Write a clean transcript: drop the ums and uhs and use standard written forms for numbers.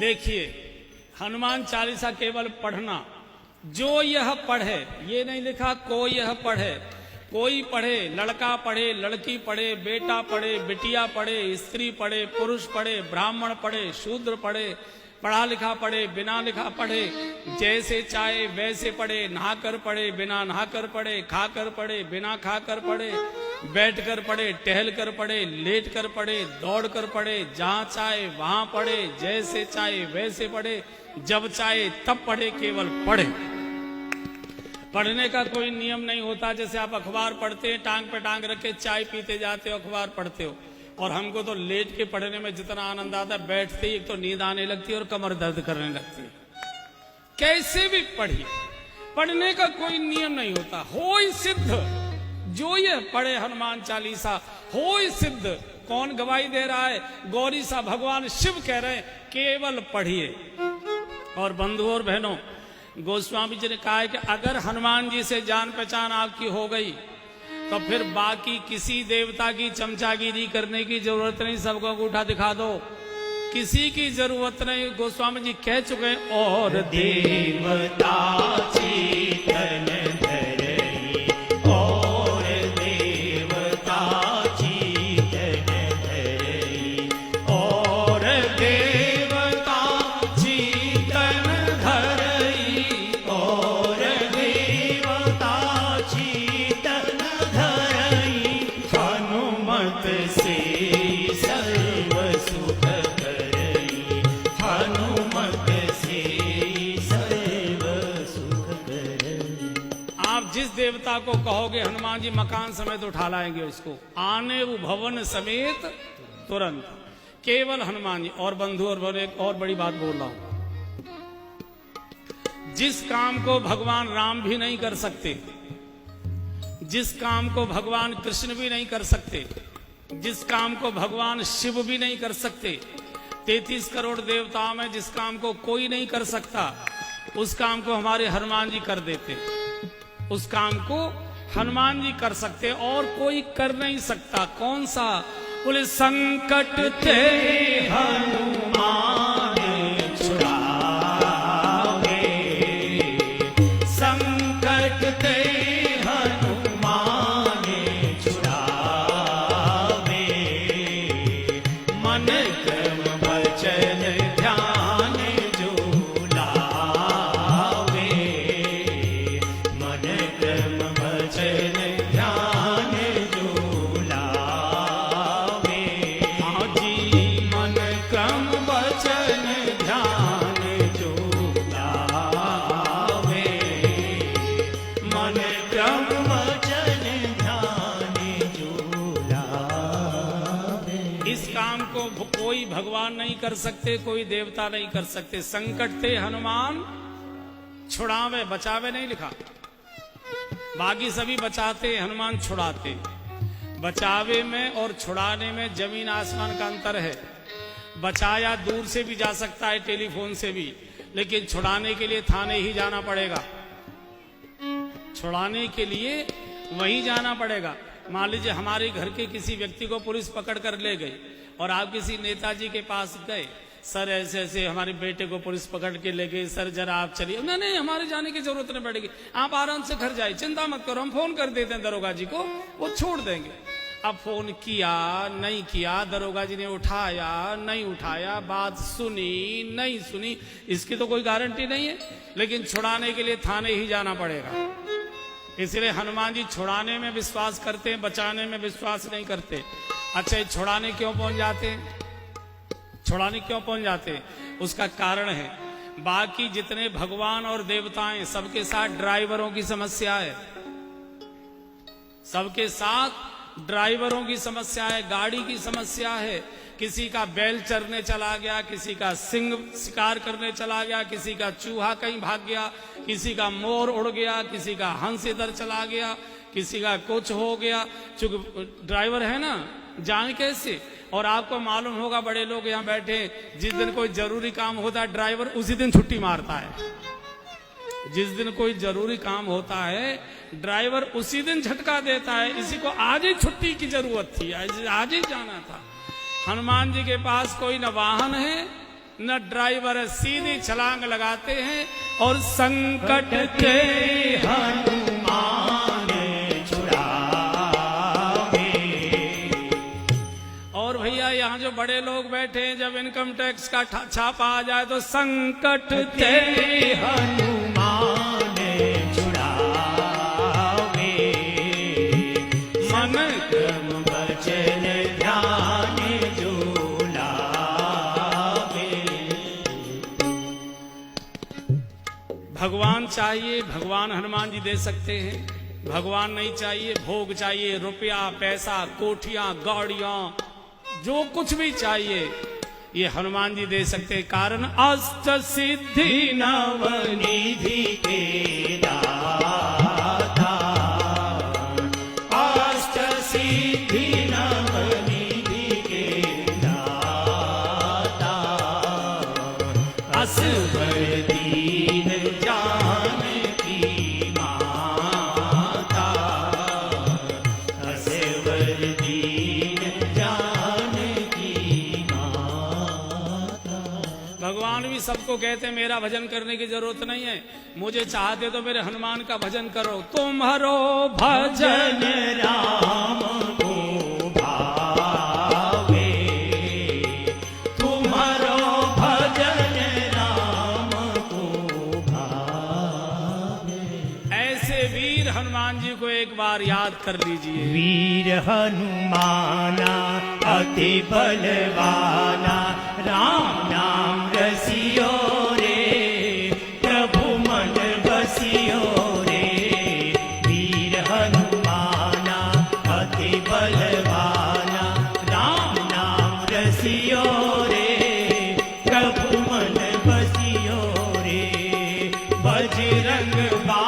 देखिए, हनुमान चालीसा केवल पढ़ना, जो यह पढ़े, ये नहीं लिखा कोई यह पढ़े, कोई पढ़े, लड़का पढ़े, लड़की पढ़े, बेटा पढ़े, बिटिया पढ़े, स्त्री पढ़े, पुरुष पढ़े, ब्राह्मण पढ़े, शूद्र पढ़े, पढ़ा लिखा पढ़े, बिना लिखा पढ़े, जैसे चाहे वैसे पढ़े, नहाकर पढ़े, बिना नहाकर पढ़े, खाकर पढ़े, बिना खाकर पढ़े, बैठकर पढ़े, टहल कर पढ़े, लेट कर पढ़े, दौड़ कर पढ़े, जहां चाहे वहां पढ़े, जैसे चाहे वैसे पढ़े, जब चाहे तब पढ़े, केवल पढ़े। पढ़ने का कोई नियम नहीं होता। जैसे आप अखबार पढ़ते हैं, टांग पे टांग रखे चाय पीते जाते हो, अखबार पढ़ते हो, और हमको तो लेट के पढ़ने में जितना आनंद आता है, बैठते ही एक तो नींद आने लगती है और कमर दर्द करने लगती है। कैसे भी पढ़िए, पढ़ने का कोई नियम नहीं होता। होय सिद्ध, जो ये पढ़े हनुमान चालीसा होय सिद्ध। कौन गवाही दे रहा है? गौरी सा भगवान शिव कह रहे हैं, केवल पढ़िए। और बंधुओं और बहनों, गोस्वामी जी ने कहा है कि अगर हनुमान जी से जान पहचान आपकी हो गई तो फिर बाकी किसी देवता की चमचागिरी करने की जरूरत नहीं, सबको अंगूठा दिखा दो, किसी की जरूरत नहीं। गोस्वामी जी कह चुके हैं, और देवता चेतन धरई, और देवता चेतन धरई, और देवता चेतन धरई, और देवता चेतन धरई, हनुमत से सर्व सुख करई, हनुमत से सर्व सुख करई। आप जिस देवता को कहोगे हनुमान जी मकान समेत उठा लाएंगे उसको, आने वो भवन समेत तुरंत, केवल हनुमान जी। और बंधु और बड़े, एक और बड़ी बात बोल रहा हूं, जिस काम को भगवान राम भी नहीं कर सकते, जिस काम को भगवान कृष्ण भी नहीं कर सकते, जिस काम को भगवान शिव भी नहीं कर सकते, 33 करोड़ देवताओं में जिस काम को कोई नहीं कर सकता, उस काम को हमारे हनुमान जी कर देते। उस काम को हनुमान जी कर सकते और कोई कर नहीं सकता। कौन सा? बोले, संकट ते हनुमान छुड़ावे, संकट ते हनुमान छुड़ावे, मन क्रम वचन ध्यान जो लावे, मन क्रम वचन ध्यान जो लावे, हाँ जी, मन क्रम वचन ध्यान जो लावे, मन क्रम वचन ध्यान जो लावे। इस काम को कोई भगवान नहीं कर सकते, कोई देवता नहीं कर सकते। संकट थे हनुमान छुड़ावे, बचावे नहीं लिखा। बाकी सभी बचाते, हनुमान छुड़ाते। बचावे में और छुड़ाने में जमीन आसमान का अंतर है। बचाया दूर से भी जा सकता है, टेलीफोन से भी, लेकिन छुड़ाने के लिए थाने ही जाना पड़ेगा। छुड़ाने के लिए वहीं जाना पड़ेगा। मान लीजिए हमारे घर के किसी व्यक्ति को पुलिस पकड़ कर ले गई और आप किसी नेताजी के पास गए, सर ऐसे ऐसे हमारे बेटे को पुलिस पकड़ के ले गई, सर जरा आप चलिए। नहीं नहीं, हमारे जाने की जरूरत नहीं पड़ेगी, आप आराम से घर जाइए, चिंता मत करो, हम फोन कर देते हैं दरोगा जी को, वो छोड़ देंगे। अब फोन किया नहीं किया, दरोगा जी ने उठाया नहीं उठाया, बात सुनी नहीं सुनी, इसकी तो कोई गारंटी नहीं है। लेकिन छुड़ाने के लिए थाने ही जाना पड़ेगा। इसलिए हनुमान जी छुड़ाने में विश्वास करते हैं, बचाने में विश्वास नहीं करते। अच्छा, ये छुड़ाने क्यों पहुंच जाते हैं? छुड़ाने क्यों पहुंच जाते हैं? उसका कारण है, बाकी जितने भगवान और देवताएं सबके साथ ड्राइवरों की समस्या है। सबके साथ ड्राइवरों की समस्या है, गाड़ी की समस्या है। किसी का बैल चरने चला गया, किसी का सिंह शिकार करने चला गया, किसी का चूहा कहीं भाग गया, किसी का मोर उड़ गया, किसी का हंस इधर चला गया, किसी का कुछ हो गया। चूंकि ड्राइवर है ना, जाए कैसे? और आपको मालूम होगा, बड़े लोग यहाँ बैठे, जिस दिन कोई जरूरी काम होता है ड्राइवर उसी दिन छुट्टी मारता है। जिस दिन कोई जरूरी काम होता है ड्राइवर उसी दिन झटका देता है, इसी को आज ही छुट्टी की जरूरत थी, आज ही जाना था। हनुमान जी के पास कोई न वाहन है न ड्राइवर है, सीधी छलांग लगाते हैं और संकट के हनुमान छुड़ावे। और भैया यहाँ जो बड़े लोग बैठे हैं, जब इनकम टैक्स का छापा आ जाए तो संकट ते हनुमान छुड़ावे। मन क्रम वचन ध्यान जो लावे। भगवान चाहिए, भगवान हनुमान जी दे सकते हैं। भगवान नहीं चाहिए, भोग चाहिए, रुपया पैसा कोठियां गाड़ियां जो कुछ भी चाहिए ये हनुमान जी दे सकते हैं। कारण अष्ट सिद्धि नवनिधि के दाता। अष्ट सिद्धि नवनिधि के दाता। असवर दीन जानकी माता। असवर दीन जानकी माता। भगवान भी सबको कहते हैं मेरा भजन करने की जरूरत नहीं है, मुझे चाहते तो मेरे हनुमान का भजन करो। तुम्हारो भजन भजन राम को भावे। तुम्हारो भजन राम को भावे। ऐसे वीर हनुमान जी को एक बार याद कर लीजिए। वीर हनुमाना अति बलवाना। राम नाम रसियो रे प्रभु मन बसियो रे। वीर हनुमाना अति बलवाना। राम नाम रसियो रे प्रभु मन बसियो रे। बजरंग बा